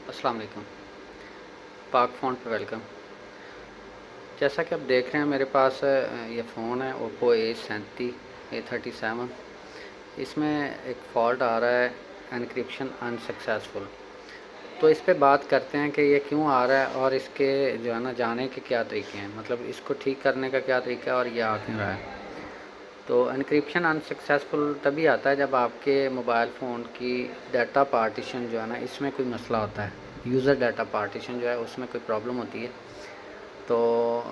السلام علیکم، پاک فون پہ ویلکم۔ جیسا کہ آپ دیکھ رہے ہیں میرے پاس یہ فون ہے اوپو A37 اس میں ایک فالٹ آ رہا ہے انکرپشن انسکسیسفل۔ تو اس پہ بات کرتے ہیں کہ یہ کیوں آ رہا ہے اور اس کے جو ہے نا جانے کے کیا طریقے ہیں، مطلب اس کو ٹھیک کرنے کا کیا طریقہ ہے اور یہ آ کیوں رہا ہے۔ تو انکرپشن انسکسیسفل تبھی آتا ہے جب آپ کے موبائل فون کی ڈیٹا پارٹیشن جو ہے نا اس میں کوئی مسئلہ ہوتا ہے، یوزر ڈیٹا پارٹیشن جو ہے اس میں کوئی پرابلم ہوتی ہے۔ تو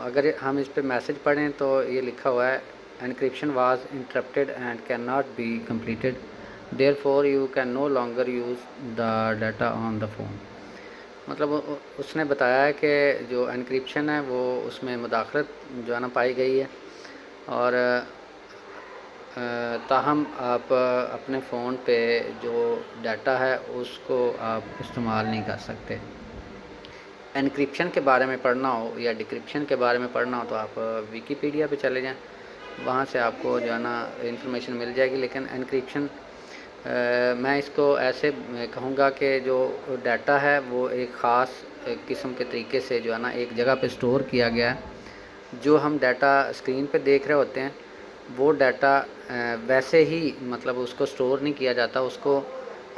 اگر ہم اس پہ میسج پڑھیں تو یہ لکھا ہوا ہے encryption was interrupted and can not be completed therefore you can no longer use the data on the phone. مطلب اس نے بتایا ہے کہ جو انکرپشن ہے وہ اس میں مداخلت جو ہے نا پائی گئی ہے، اور تاہم آپ اپنے فون پہ جو ڈیٹا ہے اس کو آپ استعمال نہیں کر سکتے۔ انکرپشن کے بارے میں پڑھنا ہو یا ڈکرپشن کے بارے میں پڑھنا ہو تو آپ ویکیپیڈیا پہ چلے جائیں، وہاں سے آپ کو جو ہے نا انفارمیشن مل جائے گی۔ لیکن انکرپشن میں اس کو ایسے کہوں گا کہ جو ڈیٹا ہے وہ ایک خاص قسم کے طریقے سے جو ہے نا ایک جگہ پہ سٹور کیا گیا ہے۔ جو ہم ڈیٹا اسکرین پہ دیکھ رہے ہوتے ہیں وہ ڈیٹا ویسے ہی مطلب اس کو سٹور نہیں کیا جاتا، اس کو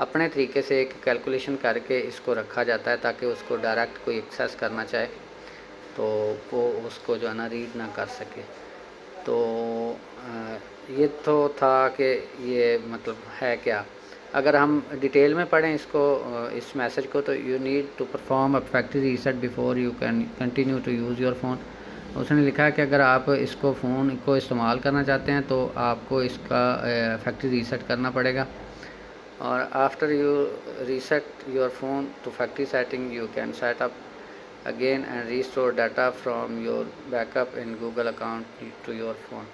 اپنے طریقے سے ایک کیلکولیشن کر کے اس کو رکھا جاتا ہے تاکہ اس کو ڈائریکٹ کوئی ایکسیس کرنا چاہے تو وہ اس کو جو ہے نا ریڈ نہ کر سکے۔ تو یہ تو تھا کہ یہ مطلب ہے کیا۔ اگر ہم ڈیٹیل میں پڑھیں اس کو اس میسج کو تو you need to perform a factory reset before you can continue to use your phone. اس نے لکھا ہے کہ اگر آپ اس کو فون کو استعمال کرنا چاہتے ہیں تو آپ کو اس کا فیکٹری ریسیٹ کرنا پڑے گا، اور after you reset your phone to factory setting you can set up again and restore data from your back up in Google account to your phone.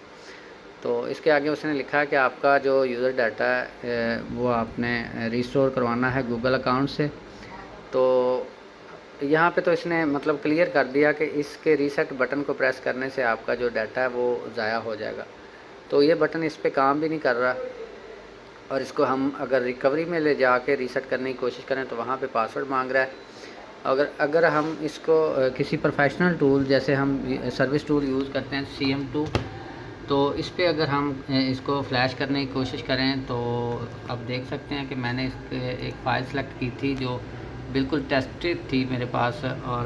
تو اس کے آگے اس نے لکھا ہے کہ آپ کا جو یوزر ڈیٹا ہے وہ آپ نے ریسٹور کروانا ہے گوگل اکاؤنٹ سے۔ تو یہاں پہ تو اس نے مطلب کلیئر کر دیا کہ اس کے ریسیٹ بٹن کو پریس کرنے سے آپ کا جو ڈیٹا ہے وہ ضائع ہو جائے گا۔ تو یہ بٹن اس پہ کام بھی نہیں کر رہا، اور اس کو ہم اگر ریکوری میں لے جا کے ریسیٹ کرنے کی کوشش کریں تو وہاں پہ پاسورڈ مانگ رہا ہے۔ اگر ہم اس کو کسی پروفیشنل ٹول جیسے ہم سروس ٹول یوز کرتے ہیں CM2، تو اس پہ اگر ہم اس کو فلیش کرنے کی کوشش کریں تو آپ دیکھ سکتے ہیں کہ میں نے اس کے ایک فائل سلیکٹ کی تھی جو بالکل ٹیسٹڈ تھی میرے پاس، اور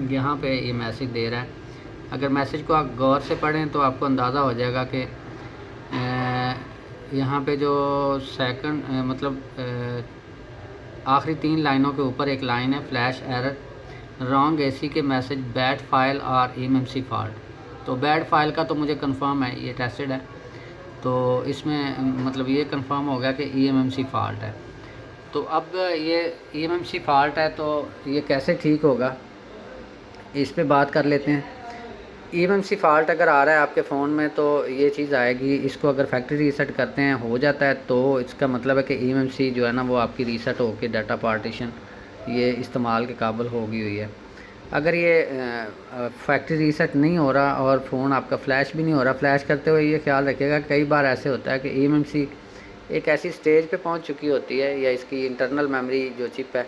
یہاں پہ یہ میسج دے رہا ہے۔ اگر میسج کو آپ غور سے پڑھیں تو آپ کو اندازہ ہو جائے گا کہ یہاں پہ جو سیکنڈ مطلب آخری 3 لائنوں کے اوپر ایک لائن ہے فلیش ایرر رانگ AC کے میسج بیڈ فائل اور MMC فالٹ۔ تو بیڈ فائل کا تو مجھے کنفرم ہے، یہ ٹیسٹڈ ہے، تو اس میں مطلب یہ کنفرم ہو گیا کہ EMMC فالٹ ہے۔ تو اب یہ EMMC فالٹ ہے تو یہ کیسے ٹھیک ہوگا اس پہ بات کر لیتے ہیں۔ EMMC فالٹ اگر آ رہا ہے آپ کے فون میں تو یہ چیز آئے گی، اس کو اگر فیکٹری ریسیٹ کرتے ہیں ہو جاتا ہے تو اس کا مطلب ہے کہ EMMC جو ہے نا وہ آپ کی ریسیٹ ہو کے ڈیٹا پارٹیشن یہ استعمال کے قابل ہو گئی ہوئی ہے۔ اگر یہ فیکٹری ریسیٹ نہیں ہو رہا اور فون آپ کا فلیش بھی نہیں ہو رہا، فلیش کرتے ہوئے یہ خیال رکھے گا کئی بار ایسے ہوتا ہے کہ EMMC ایک ایسی سٹیج پہ پہنچ چکی ہوتی ہے، یا اس کی انٹرنل میموری جو چپ ہے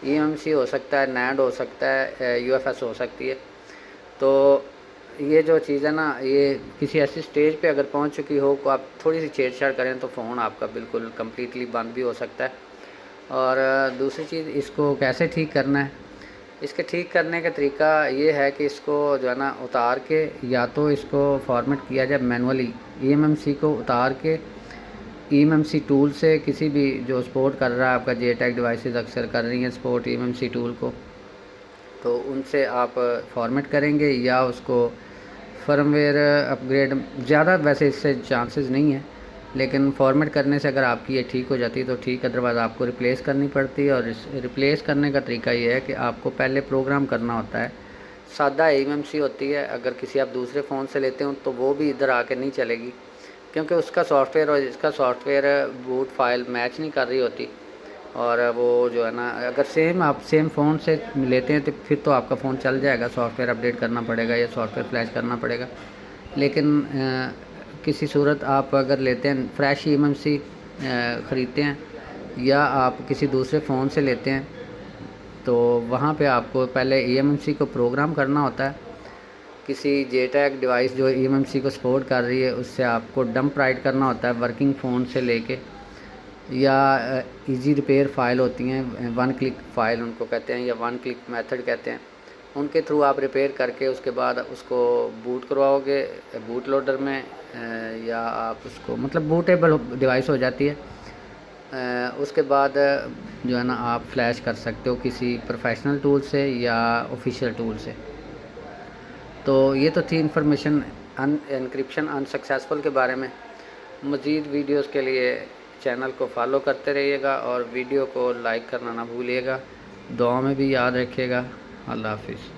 EMMC ہو سکتا ہے، NAND ہو سکتا ہے، UFS ہو سکتی ہے۔ تو یہ جو چیز ہے نا یہ کسی ایسی سٹیج پہ اگر پہنچ چکی ہو تو آپ تھوڑی سی چھیڑ چھاڑ کریں تو فون آپ کا بالکل کمپلیٹلی بند بھی ہو سکتا ہے۔ اور دوسری چیز اس کو کیسے ٹھیک کرنا ہے، اس کے ٹھیک کرنے کا طریقہ یہ ہے کہ اس کو جو ہے نا اتار کے یا تو اس کو فارمیٹ کیا جائے مینولی، EMMC کو اتار کے EMMC ٹول سے کسی بھی جو سپورٹ کر رہا ہے آپ کا JTAG ڈیوائسز اکثر کر رہی ہیں سپورٹ EMMC ٹول کو، تو ان سے آپ فارمیٹ کریں گے یا اس کو فرم ویئر اپ گریڈ، زیادہ ویسے اس سے چانسز نہیں ہیں لیکن فارمیٹ کرنے سے اگر آپ کی یہ ٹھیک ہو جاتی تو ٹھیک، ادروائز آپ کو ریپلیس کرنی پڑتی ہے۔ اور اس ریپلیس کرنے کا طریقہ یہ ہے کہ آپ کو پہلے پروگرام کرنا ہوتا ہے، سادہ EMMC ہوتی ہے، اگر کسی آپ دوسرے فون سے لیتے ہوں تو وہ بھی ادھر آ کے نہیں چلے گی کیونکہ اس کا سافٹ ویئر اور اس کا software boot file match نہیں کر رہی ہوتی، اور وہ جو ہے نا اگر آپ سیم فون سے لیتے ہیں تو پھر تو آپ کا فون چل جائے گا، سافٹ ویئر اپڈیٹ کرنا پڑے گا یا سافٹ ویئر فلیش کرنا پڑے گا۔ لیکن کسی صورت آپ اگر لیتے ہیں فریش EMMC خریدتے ہیں یا آپ کسی دوسرے فون سے لیتے ہیں تو وہاں پہ آپ کو پہلے EMMC کو پروگرام کرنا ہوتا ہے. کسی JTAG ڈیوائس جو EMMC کو سپورٹ کر رہی ہے اس سے آپ کو ڈمپ رائٹ کرنا ہوتا ہے ورکنگ فون سے لے کے, یا ایزی ریپیئر فائل ہوتی ہیں, ون کلک فائل ان کو کہتے ہیں یا ون کلک میتھڈ کہتے ہیں, ان کے تھرو آپ ریپیئر کر کے اس کے بعد اس کو بوٹ کرواؤ گے بوٹ لوڈر میں, یا آپ اس کو مطلب بوٹیبل ڈیوائس ہو جاتی ہے. اس کے بعد جو ہے نا آپ فلیش کر سکتے ہو کسی پروفیشنل ٹول سے یا آفیشیل ٹول سے. تو یہ تو تھی انفارمیشن انکرپشن انسکسیسفل کے بارے میں. مزید ویڈیوز کے لیے چینل کو فالو کرتے رہیے گا اور ویڈیو کو لائک کرنا نہ بھولیے گا. دعا میں بھی یاد رکھیے گا. اللہ حافظ.